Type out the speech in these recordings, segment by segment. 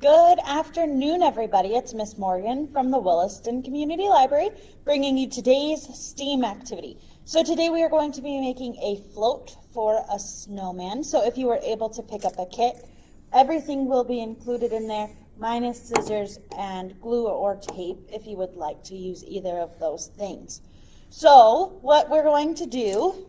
Good afternoon, everybody. It's Miss Morgan from the Williston Community Library, bringing you today's STEAM activity. So today we are going to be making a float for a snowman. So if you were able to pick up a kit, everything will be included in there, minus scissors and glue or tape if you would like to use either of those things. So what we're going to do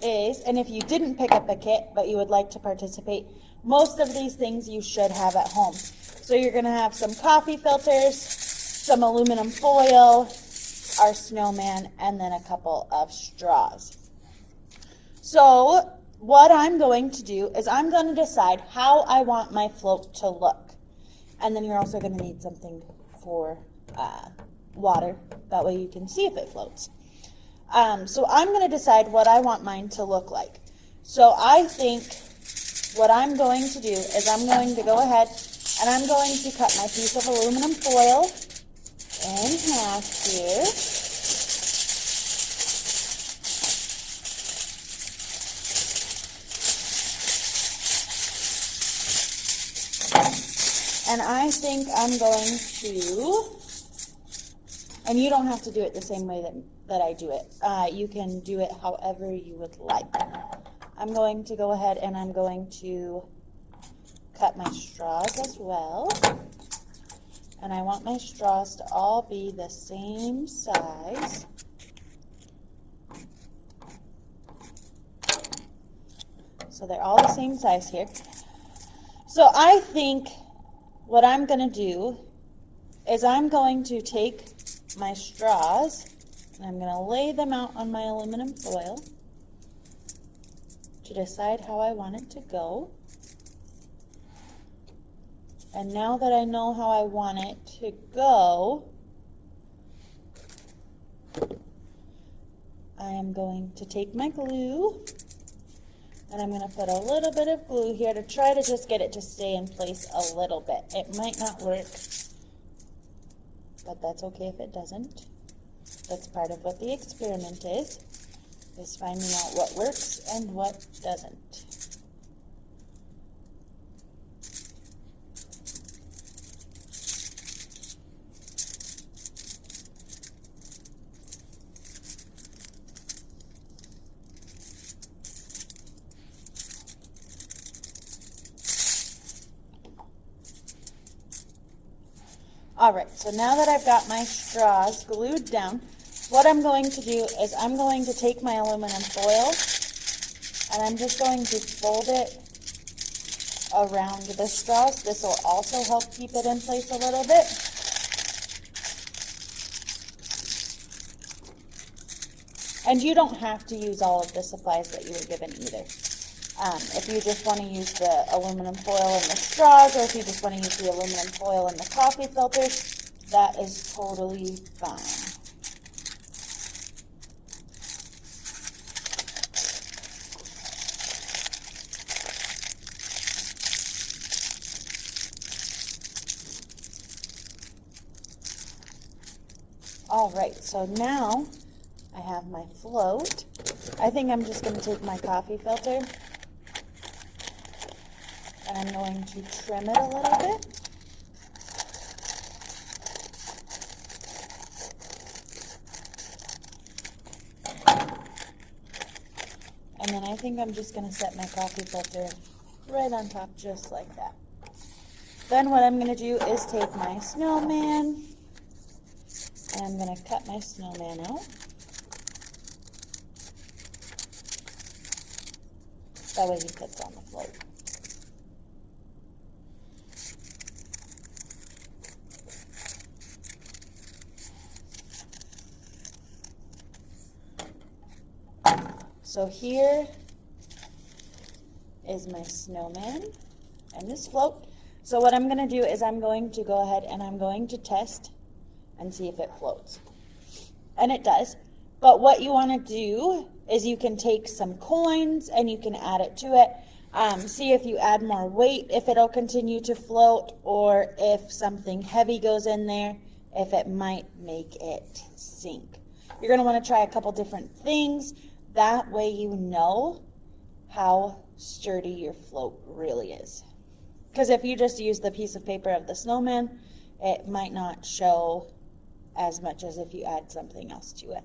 is, and if you didn't pick up a kit but you would like to participate, most of these things you should have at home. So you're going to have some coffee filters, some aluminum foil, our snowman, and then a couple of straws. So what I'm going to do is I'm going to decide how I want my float to look. And then you're also going to need something for water. That way you can see if it floats. So I'm going to decide what I want mine to look like. So I think what I'm going to do is I'm going to go ahead and I'm going to cut my piece of aluminum foil in half here. And I think I'm going to, and you don't have to do it the same way that I do it. You can do it however you would like. I'm going to go ahead and I'm going to cut my straws as well. And I want my straws to all be the same size. So they're all the same size here. So I think what I'm going to do is I'm going to take my straws and I'm going to lay them out on my aluminum foil to decide how I want it to go. And now that I know how I want it to go, I am going to take my glue and I'm going to put a little bit of glue here to try to just get it to stay in place a little bit. It might not work, but that's okay if it doesn't. That's part of what the experiment is finding out what works and what doesn't. All right, so now that I've got my straws glued down, what I'm going to do is I'm going to take my aluminum foil and I'm just going to fold it around the straws. This will also help keep it in place a little bit. And you don't have to use all of the supplies that you were given either. If you just want to use the aluminum foil and the straws, or if you just want to use the aluminum foil and the coffee filters, that is totally fine. All right, so now I have my float. I think I'm just going to take my coffee filter and I'm going to trim it a little bit. And then I think I'm just going to set my coffee filter right on top just like that. Then what I'm going to do is take my snowman and I'm going to cut my snowman out. That way he fits on the float. So here is my snowman and this float. So what I'm going to do is I'm going to go ahead and I'm going to test and see if it floats. And it does. But what you want to do is you can take some coins and you can add it to it. See if you add more weight, if it'll continue to float, or if something heavy goes in there, if it might make it sink. You're going to want to try a couple different things. That way you know how sturdy your float really is. Because if you just use the piece of paper of the snowman, it might not show as much as if you add something else to it.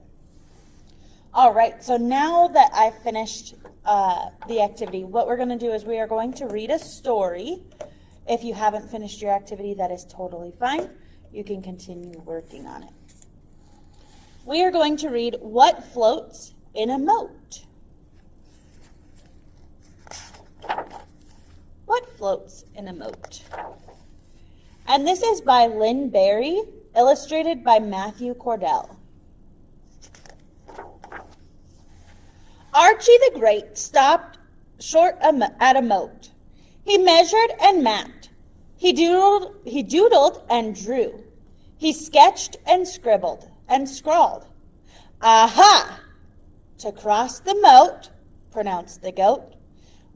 All right, so now that I've finished the activity, what we're going to do is we are going to read a story. If you haven't finished your activity, that is totally fine. You can continue working on it. We are going to read What Floats in a Moat. What floats in a moat? And this is by Lynn Berry, illustrated by Matthew Cordell. Archie the Great stopped short at a moat. He measured and mapped. He doodled and drew. He sketched and scribbled and scrawled. Aha! To cross the moat, pronounced the goat,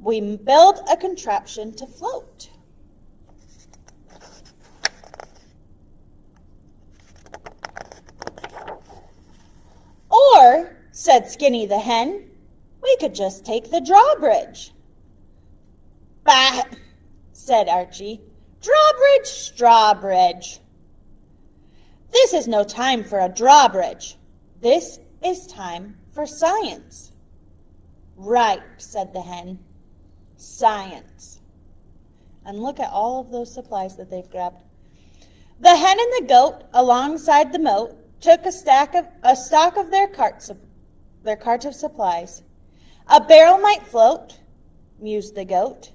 we build a contraption to float. Or, said Skinny the hen, we could just take the drawbridge. Bah, said Archie. Drawbridge, strawbridge. This is no time for a drawbridge. This is time for science. Right, said the hen. Science. And look at all of those supplies that they've grabbed. The hen and the goat, alongside the moat, took a stock of their cart of supplies. A barrel might float, mused the goat.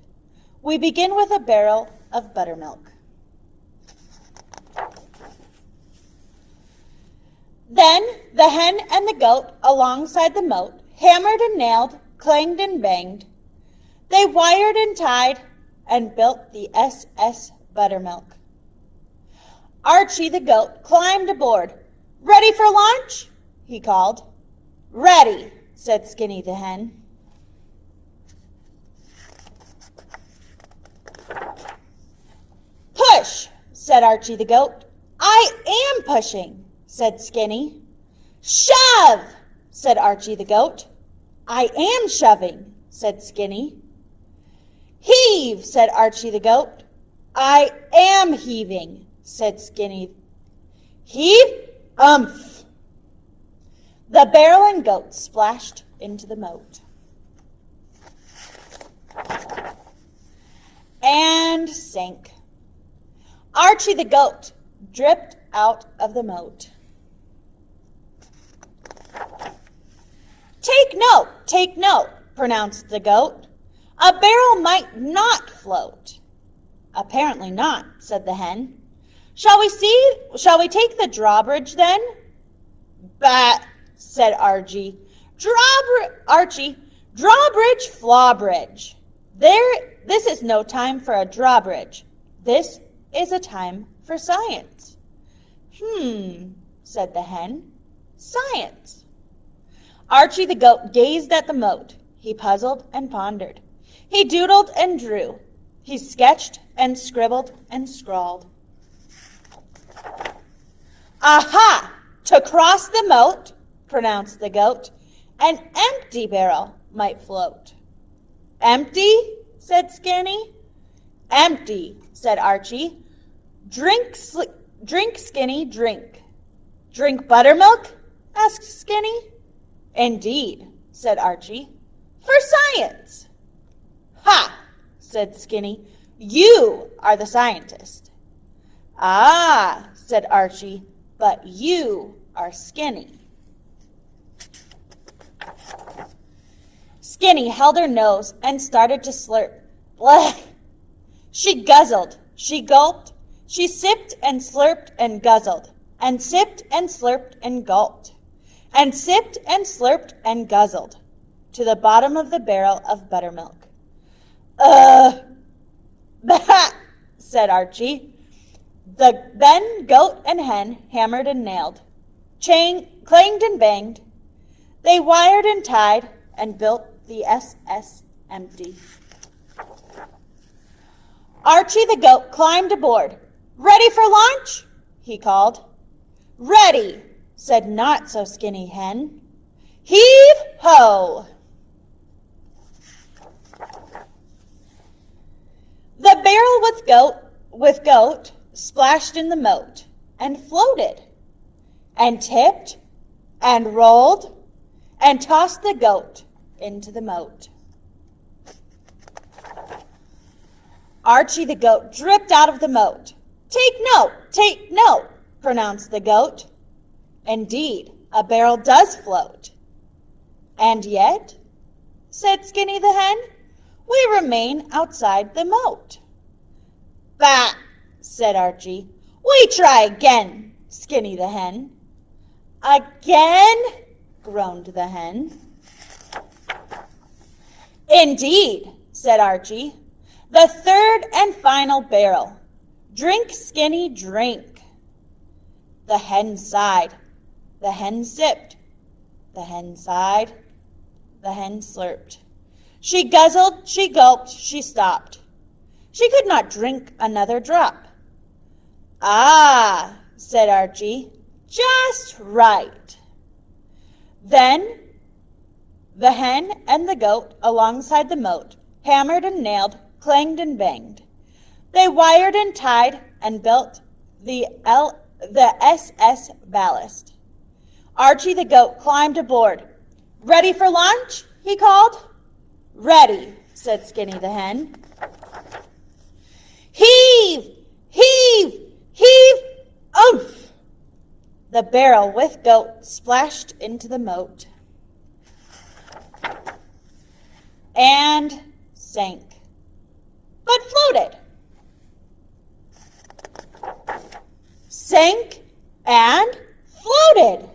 We begin with a barrel of buttermilk. Then the hen and the goat, alongside the moat, hammered and nailed, clanged and banged. They wired and tied and built the S.S. Buttermilk. Archie the goat climbed aboard. Ready for launch? He called. Ready, said Skinny the hen. Push, said Archie the goat. I am pushing, said Skinny. Shove, said Archie the goat. I am shoving, said Skinny. Heave, said Archie the goat. I am heaving, said Skinny. Heave, umph. The barrel and goat splashed into the moat. And sank. Archie the goat dripped out of the moat. Take note, pronounced the goat. A barrel might not float. Apparently not, said the hen. Shall we take the drawbridge then? Bah, said Archie. Archie, drawbridge, flawbridge. This is no time for a drawbridge. This is a time for science. Said the hen. Science. Archie the goat gazed at the moat. He puzzled and pondered. He doodled and drew. He sketched and scribbled and scrawled. Aha! To cross the moat, pronounced the goat, an empty barrel might float. Empty? Said Skinny. Empty, said Archie. Drink, Skinny, drink. Drink buttermilk? Asked Skinny. Indeed, said Archie. For science. Ha, said Skinny. You are the scientist. Ah, said Archie, but you are Skinny. Skinny held her nose and started to slurp. Blech. She guzzled, she gulped, she sipped and slurped and guzzled, and sipped and slurped and gulped, and sipped and slurped and guzzled, to the bottom of the barrel of buttermilk. Bah, said Archie. Then goat and hen hammered and nailed, clanged and banged. They wired and tied and built the S.S. Empty. Archie the goat climbed aboard. Ready for launch? He called. Ready, said not so skinny hen. Heave ho! The barrel with goat splashed in the moat and floated and tipped and rolled and tossed the goat into the moat. Archie the goat dripped out of the moat. Take note, pronounced the goat. Indeed, a barrel does float. And yet, said Skinny the hen, we remain outside the moat. Bah, said Archie. We try again, Skinny the hen. Again, groaned the hen. Indeed, said Archie. The third and final barrel. Drink, Skinny, drink. The hen sighed. The hen sipped. The hen sighed. The hen slurped. She guzzled, she gulped, she stopped. She could not drink another drop. Ah, said Archie, just right. Then the hen and the goat alongside the moat hammered and nailed, clanged and banged. They wired and tied and built the SS ballast. Archie the goat climbed aboard. Ready for lunch? He called. Ready, said Skinny the hen. Heave, heave, heave, oof! The barrel with goat splashed into the moat and sank, but floated. Sank and floated.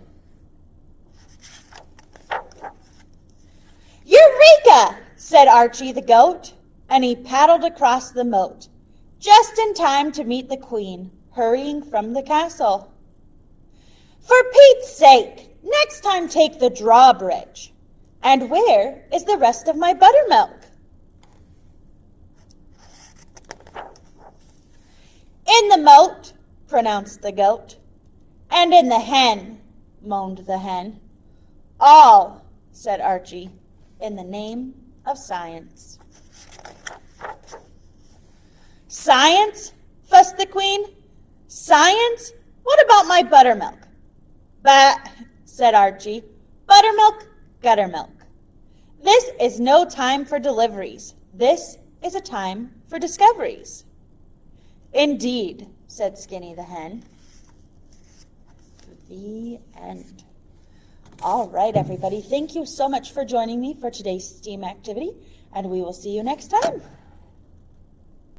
Eureka, said Archie the goat, and he paddled across the moat, just in time to meet the queen, hurrying from the castle. For Pete's sake, next time take the drawbridge. And where is the rest of my buttermilk? In the moat, pronounced the goat. And in the hen, moaned the hen. All, said Archie, in the name of science. Science? Fussed the queen. Science? What about my buttermilk? Bah, said Archie. Buttermilk, guttermilk. This is no time for deliveries. This is a time for discoveries. Indeed, said Skinny the hen. The end. All right, everybody. Thank you so much for joining me for today's STEAM activity, and we will see you next time.